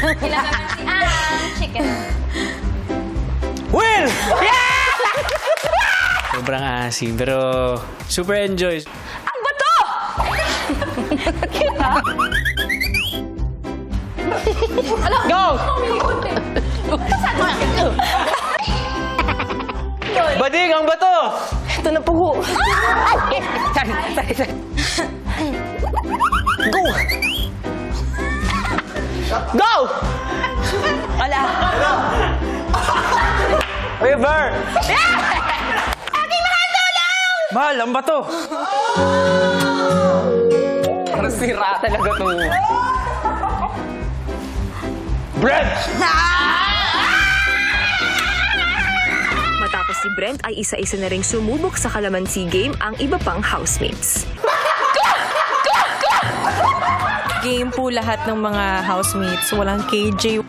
Ilan naman si chicken. Will! Sobrang asim, pero super enjoy. Ang bato! Go! Bading, ang bato! Ito na po. Sorry. Go! Go! Wala. River! Mahal, ang bato! Parang sira talaga to. Brent! Matapos si Brent ay isa-isa na ring sumubok sa kalamansi game ang iba pang housemates. Game po lahat ng mga housemates. Walang KJ.